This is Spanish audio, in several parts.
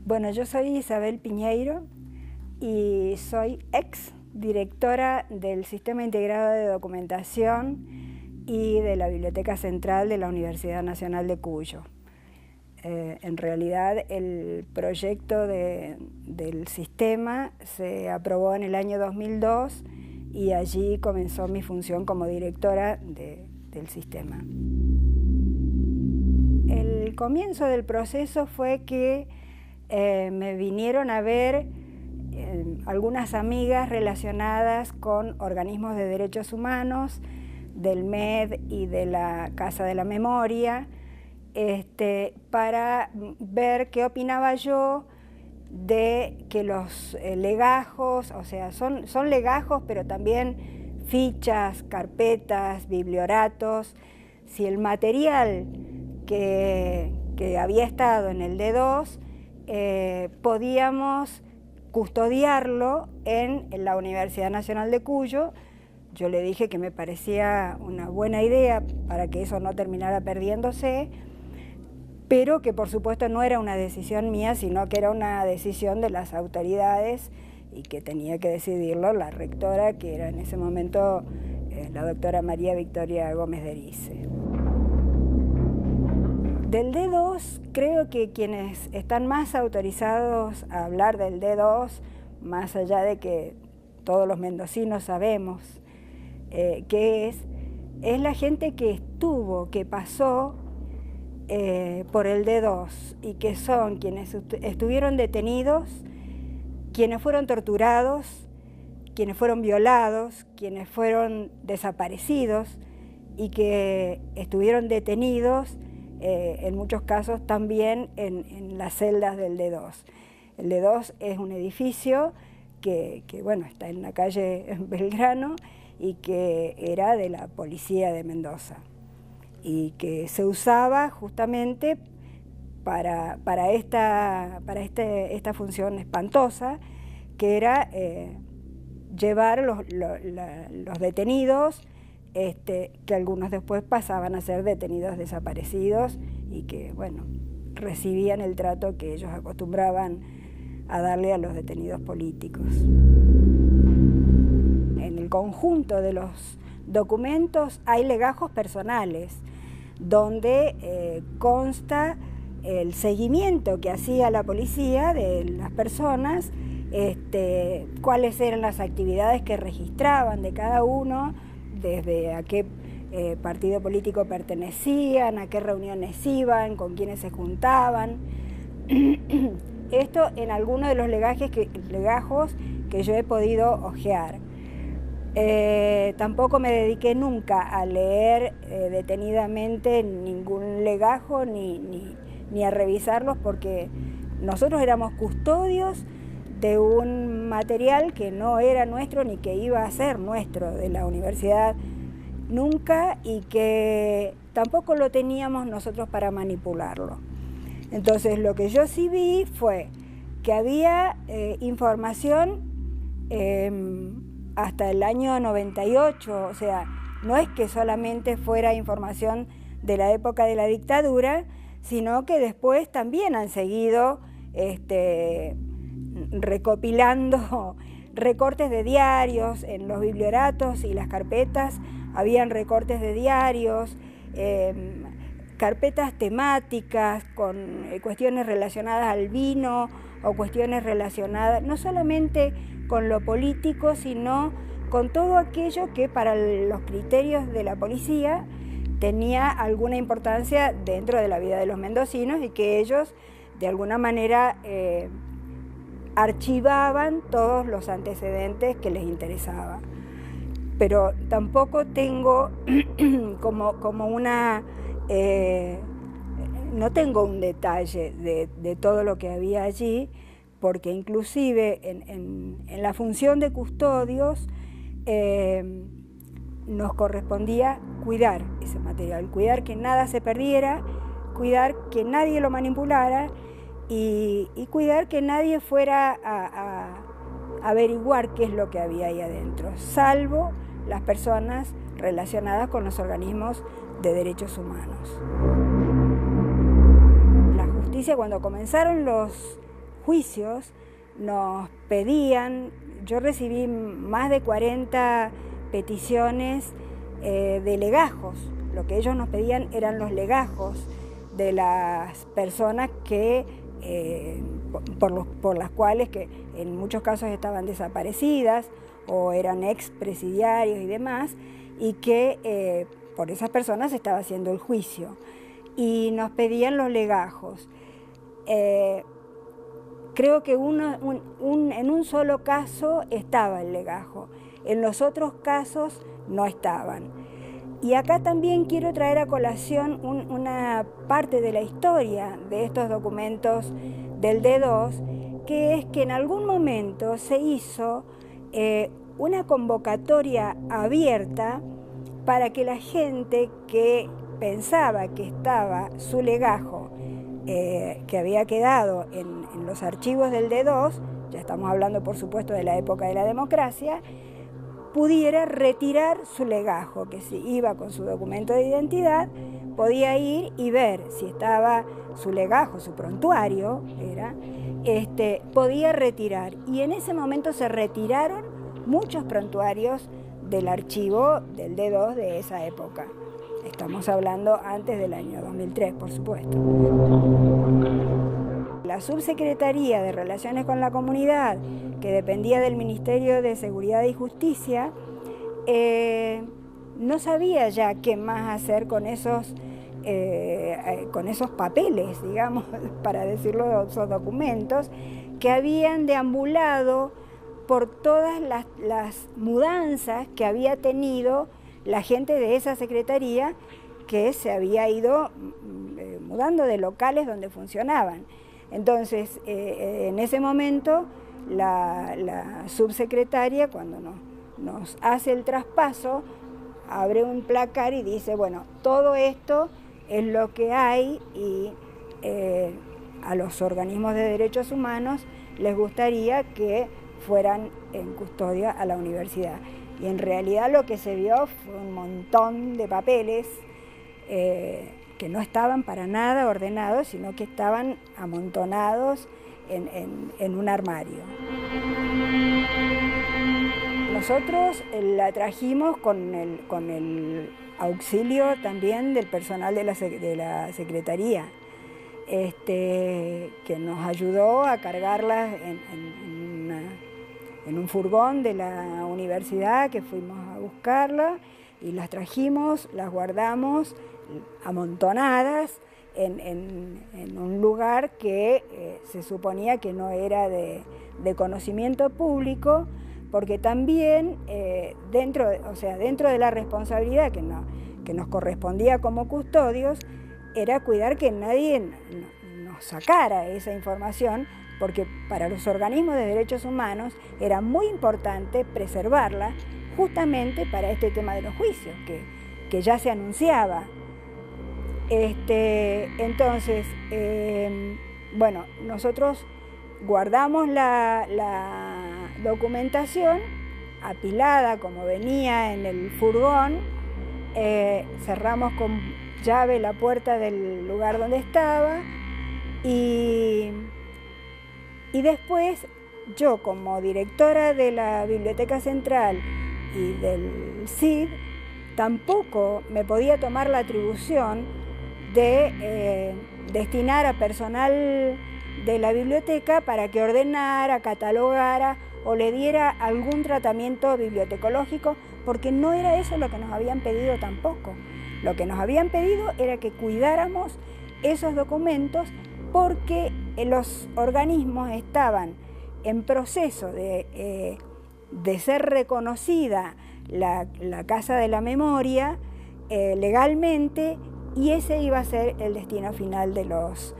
Bueno, yo soy Isabel Piñeiro y soy ex directora del Sistema Integrado de Documentación y de la Biblioteca Central de la Universidad Nacional de Cuyo. En realidad el proyecto del sistema se aprobó en el año 2002 y allí comenzó mi función como directora del sistema. El comienzo del proceso fue que me vinieron a ver algunas amigas relacionadas con organismos de derechos humanos, del MED y de la Casa de la Memoria, para ver qué opinaba yo de que los legajos, o sea, son legajos, pero también fichas, carpetas, biblioratos, si el material que había estado en el D2 podíamos custodiarlo en la Universidad Nacional de Cuyo. Yo le dije que me parecía una buena idea para que eso no terminara perdiéndose, pero que por supuesto no era una decisión mía, sino que era una decisión de las autoridades y que tenía que decidirlo la rectora, que era en ese momento la doctora María Victoria Gómez de Erice. Del D2, creo que quienes están más autorizados a hablar del D2, más allá de que todos los mendocinos sabemos qué es la gente que estuvo, que pasó por el D2 y que son quienes estuvieron detenidos, quienes fueron torturados, quienes fueron violados, quienes fueron desaparecidos y que estuvieron detenidos en muchos casos también en las celdas del D2. El D2 es un edificio que bueno, está en la calle Belgrano y que era de la policía de Mendoza y que se usaba justamente para esta función espantosa, que era llevar los detenidos, que algunos después pasaban a ser detenidos desaparecidos y que, bueno, recibían el trato que ellos acostumbraban a darle a los detenidos políticos. En el conjunto de los documentos hay legajos personales, donde consta el seguimiento que hacía la policía de las personas, cuáles eran las actividades que registraban de cada uno, desde a qué partido político pertenecían, a qué reuniones iban, con quiénes se juntaban. Esto en algunos de los legajos que yo he podido hojear. Tampoco me dediqué nunca a leer detenidamente ningún legajo ni a revisarlos, porque nosotros éramos custodios de un material que no era nuestro ni que iba a ser nuestro de la universidad nunca, y que tampoco lo teníamos nosotros para manipularlo. Entonces lo que yo sí vi fue que había información hasta el año 98, o sea, no es que solamente fuera información de la época de la dictadura, sino que después también han seguido recopilando recortes de diarios en los biblioratos y las carpetas. Habían recortes de diarios, carpetas temáticas con cuestiones relacionadas al vino o cuestiones relacionadas no solamente con lo político, sino con todo aquello que para los criterios de la policía tenía alguna importancia dentro de la vida de los mendocinos y que ellos de alguna manera archivaban todos los antecedentes que les interesaba. Pero tampoco tengo como una... no tengo un detalle de todo lo que había allí, porque inclusive en la función de custodios nos correspondía cuidar ese material, cuidar que nada se perdiera, cuidar que nadie lo manipulara y cuidar que nadie fuera a averiguar qué es lo que había ahí adentro, salvo las personas relacionadas con los organismos de derechos humanos. La justicia, cuando comenzaron los juicios nos pedían, yo recibí más de 40 peticiones de legajos. Lo que ellos nos pedían eran los legajos de las personas que, por las cuales que en muchos casos estaban desaparecidas o eran expresidiarios y demás, y que por esas personas se estaba haciendo el juicio. Y nos pedían los legajos. Creo que en un solo caso estaba el legajo, en los otros casos no estaban. Y acá también quiero traer a colación una parte de la historia de estos documentos del D2, que es que en algún momento se hizo una convocatoria abierta para que la gente que pensaba que estaba su legajo, que había quedado en los archivos del D2, ya estamos hablando por supuesto de la época de la democracia, pudiera retirar su legajo, que si iba con su documento de identidad, podía ir y ver si estaba su legajo, su prontuario, podía retirar. Y en ese momento se retiraron muchos prontuarios del archivo del D2 de esa época. Estamos hablando antes del año 2003, por supuesto. La Subsecretaría de Relaciones con la Comunidad, que dependía del Ministerio de Seguridad y Justicia, no sabía ya qué más hacer con esos papeles, digamos, para decirlo, esos documentos, que habían deambulado por todas las mudanzas que había tenido la gente de esa secretaría, que se había ido mudando de locales donde funcionaban. Entonces, en ese momento, la subsecretaria, cuando nos hace el traspaso, abre un placar y dice, bueno, todo esto es lo que hay y a los organismos de derechos humanos les gustaría que fueran en custodia a la universidad. Y en realidad lo que se vio fue un montón de papeles que no estaban para nada ordenados, sino que estaban amontonados en un armario. Nosotros la trajimos con el auxilio también del personal de la Secretaría, que nos ayudó a cargarlas en un furgón de la universidad, que fuimos a buscarla y las trajimos, las guardamos amontonadas en un lugar que se suponía que no era de conocimiento público, porque también dentro de la responsabilidad que nos correspondía como custodios, era cuidar que nadie nos sacara esa información, porque para los organismos de derechos humanos era muy importante preservarla justamente para este tema de los juicios, que ya se anunciaba. Entonces, bueno, nosotros guardamos la documentación apilada como venía en el furgón, cerramos con llave la puerta del lugar donde estaba y después yo, como directora de la Biblioteca Central y del CID, tampoco me podía tomar la atribución de destinar a personal de la biblioteca para que ordenara, catalogara o le diera algún tratamiento bibliotecológico, porque no era eso lo que nos habían pedido tampoco. Lo que nos habían pedido era que cuidáramos esos documentos, porque los organismos estaban en proceso de ser reconocida la Casa de la Memoria legalmente, y ese iba a ser el destino final de los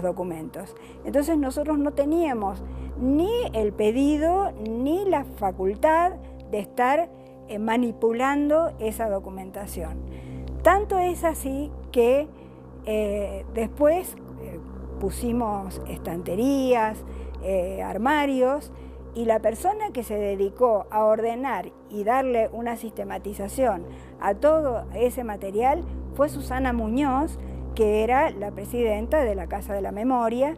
documentos. Entonces nosotros no teníamos ni el pedido ni la facultad de estar manipulando esa documentación. Tanto es así que después pusimos estanterías, armarios, y la persona que se dedicó a ordenar y darle una sistematización a todo ese material fue Susana Muñoz, que era la presidenta de la Casa de la Memoria,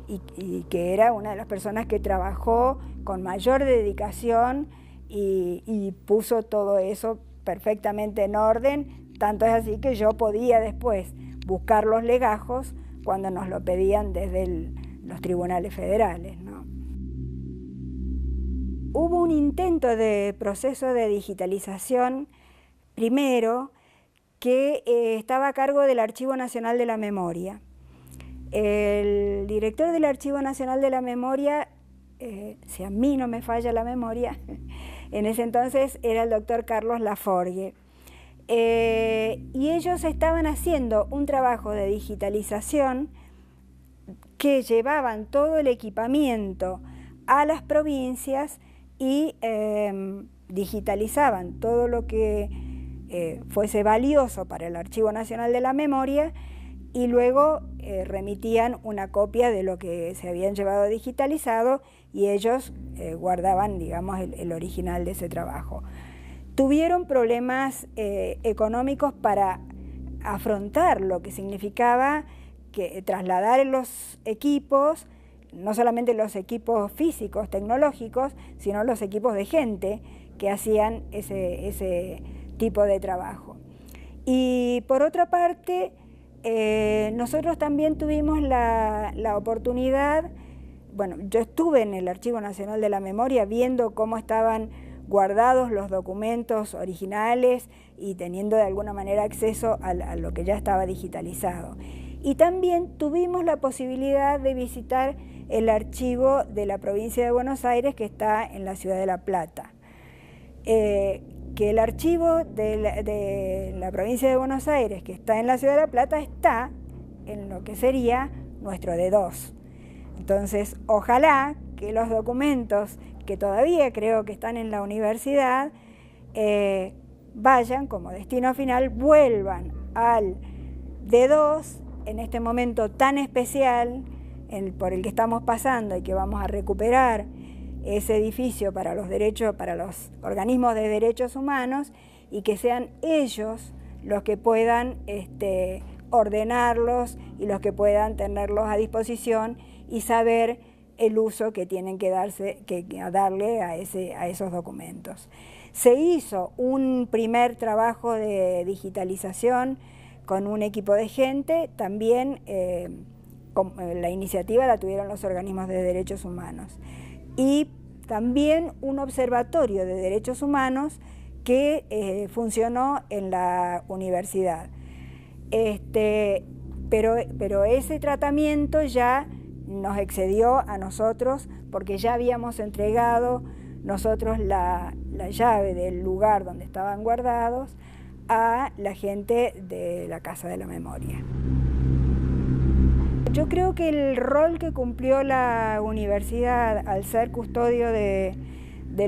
y que era una de las personas que trabajó con mayor dedicación y puso todo eso perfectamente en orden, tanto es así que yo podía después buscar los legajos cuando nos lo pedían desde los tribunales federales, ¿no? Hubo un intento de proceso de digitalización, primero, que estaba a cargo del Archivo Nacional de la Memoria. El director del Archivo Nacional de la Memoria, si a mí no me falla la memoria, en ese entonces era el doctor Carlos Laforgue. Y ellos estaban haciendo un trabajo de digitalización que llevaban todo el equipamiento a las provincias y digitalizaban todo lo que fuese valioso para el Archivo Nacional de la Memoria y luego remitían una copia de lo que se habían llevado digitalizado y ellos guardaban, digamos, el original de ese trabajo. Tuvieron problemas económicos para afrontar lo que significaba que trasladar los equipos, no solamente los equipos físicos, tecnológicos, sino los equipos de gente que hacían ese tipo de trabajo. Y por otra parte, nosotros también tuvimos la oportunidad, bueno, yo estuve en el Archivo Nacional de la Memoria viendo cómo estaban guardados los documentos originales y teniendo de alguna manera acceso a lo que ya estaba digitalizado. Y también tuvimos la posibilidad de visitar el archivo de la provincia de Buenos Aires, que está en la ciudad de La Plata. Que el archivo de la provincia de Buenos Aires, que está en la ciudad de La Plata, está en lo que sería nuestro D2. Entonces, ojalá que los documentos que todavía creo que están en la universidad vayan como destino final, vuelvan al D2 en este momento tan especial por el que estamos pasando y que vamos a recuperar ese edificio para los organismos de derechos humanos y que sean ellos los que puedan ordenarlos y los que puedan tenerlos a disposición y saber el uso que tienen que darle a esos documentos. Se hizo un primer trabajo de digitalización con un equipo de gente, también la iniciativa la tuvieron los organismos de derechos humanos. Y también un observatorio de derechos humanos que funcionó en la universidad. Pero ese tratamiento ya nos excedió a nosotros porque ya habíamos entregado nosotros la llave del lugar donde estaban guardados a la gente de la Casa de la Memoria. Yo creo que el rol que cumplió la universidad al ser custodio de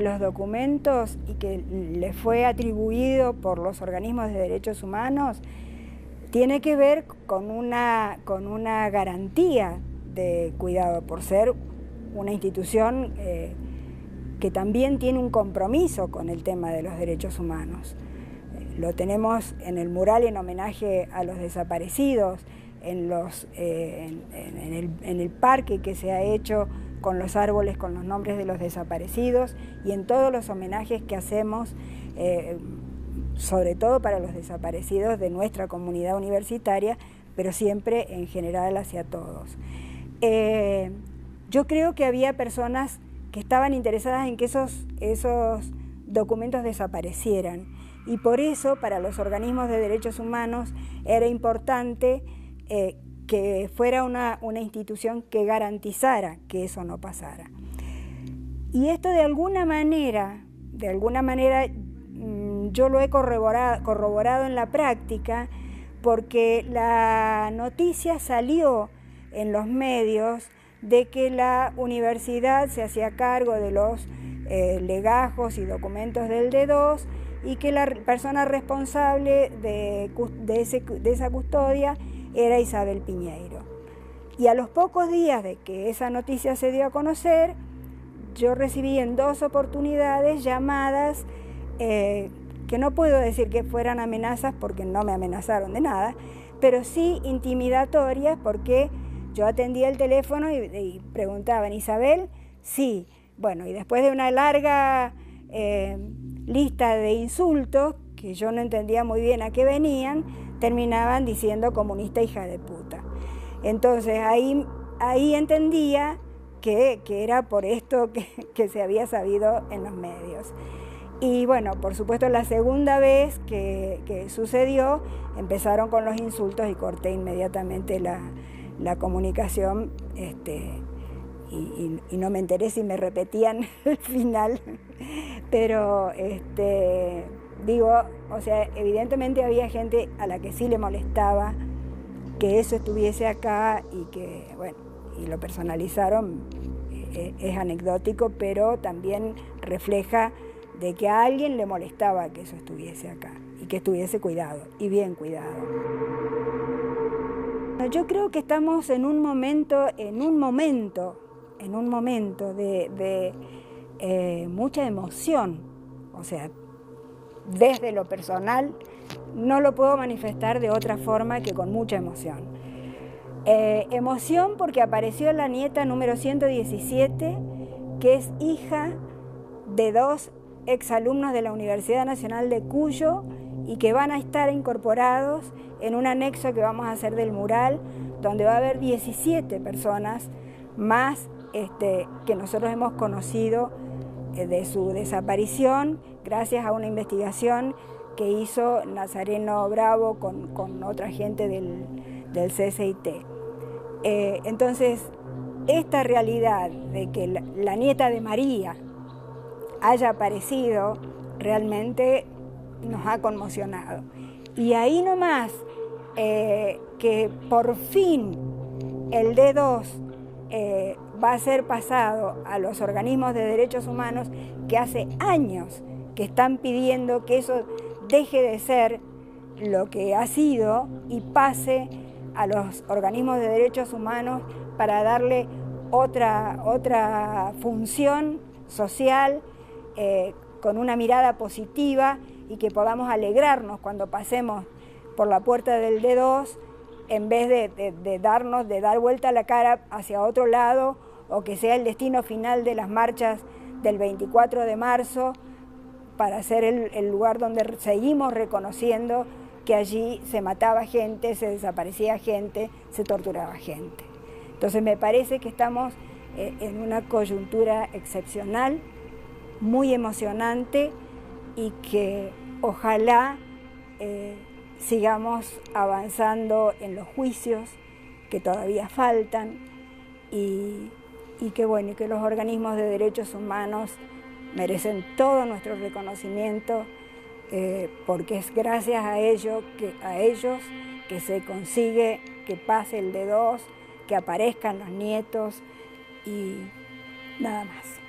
los documentos y que le fue atribuido por los organismos de derechos humanos tiene que ver con una garantía de cuidado, por ser una institución que también tiene un compromiso con el tema de los derechos humanos. Lo tenemos en el mural en homenaje a los desaparecidos, en el parque que se ha hecho con los árboles con los nombres de los desaparecidos y en todos los homenajes que hacemos, sobre todo para los desaparecidos de nuestra comunidad universitaria, pero siempre en general hacia todos. Yo creo que había personas que estaban interesadas en que esos documentos desaparecieran y por eso para los organismos de derechos humanos era importante que fuera una institución que garantizara que eso no pasara. Y esto de alguna manera yo lo he corroborado en la práctica porque la noticia salió en los medios de que la universidad se hacía cargo de los legajos y documentos del D2 y que la persona responsable de esa custodia era Isabel Piñeiro. Y a los pocos días de que esa noticia se dio a conocer, yo recibí en 2 oportunidades llamadas que no puedo decir que fueran amenazas porque no me amenazaron de nada, pero sí intimidatorias porque yo atendía el teléfono y preguntaban, ¿Isabel? Sí. Bueno, y después de una larga lista de insultos, que yo no entendía muy bien a qué venían, terminaban diciendo comunista hija de puta. Entonces ahí entendía que era por esto que se había sabido en los medios. Y bueno, por supuesto la segunda vez que sucedió, empezaron con los insultos y corté inmediatamente la comunicación, y no me enteré si me repetían el final, pero digo, o sea, evidentemente había gente a la que sí le molestaba que eso estuviese acá y que, bueno, y lo personalizaron, es anecdótico, pero también refleja de que a alguien le molestaba que eso estuviese acá y que estuviese cuidado, y bien cuidado. Yo creo que estamos en un momento de mucha emoción, o sea, desde lo personal no lo puedo manifestar de otra forma que con mucha emoción. Emoción porque apareció la nieta número 117, que es hija de 2 exalumnos de la Universidad Nacional de Cuyo y que van a estar incorporados en un anexo que vamos a hacer del mural, donde va a haber 17 personas más que nosotros hemos conocido de su desaparición, gracias a una investigación que hizo Nazareno Bravo con otra gente del CCIT. Entonces, esta realidad de que la nieta de María haya aparecido realmente nos ha conmocionado. Y ahí nomás, que por fin el D2 va a ser pasado a los organismos de derechos humanos que hace años que están pidiendo que eso deje de ser lo que ha sido y pase a los organismos de derechos humanos para darle otra función social, con una mirada positiva, y que podamos alegrarnos cuando pasemos por la puerta del D2 en vez de dar vuelta la cara hacia otro lado, o que sea el destino final de las marchas del 24 de marzo para ser el lugar donde seguimos reconociendo que allí se mataba gente, se desaparecía gente, se torturaba gente. Entonces me parece que estamos en una coyuntura excepcional, muy emocionante, y que ojalá sigamos avanzando en los juicios que todavía faltan, y que bueno, y que los organismos de derechos humanos merecen todo nuestro reconocimiento, porque es gracias a ellos que se consigue que pase el D2, que aparezcan los nietos, y nada más.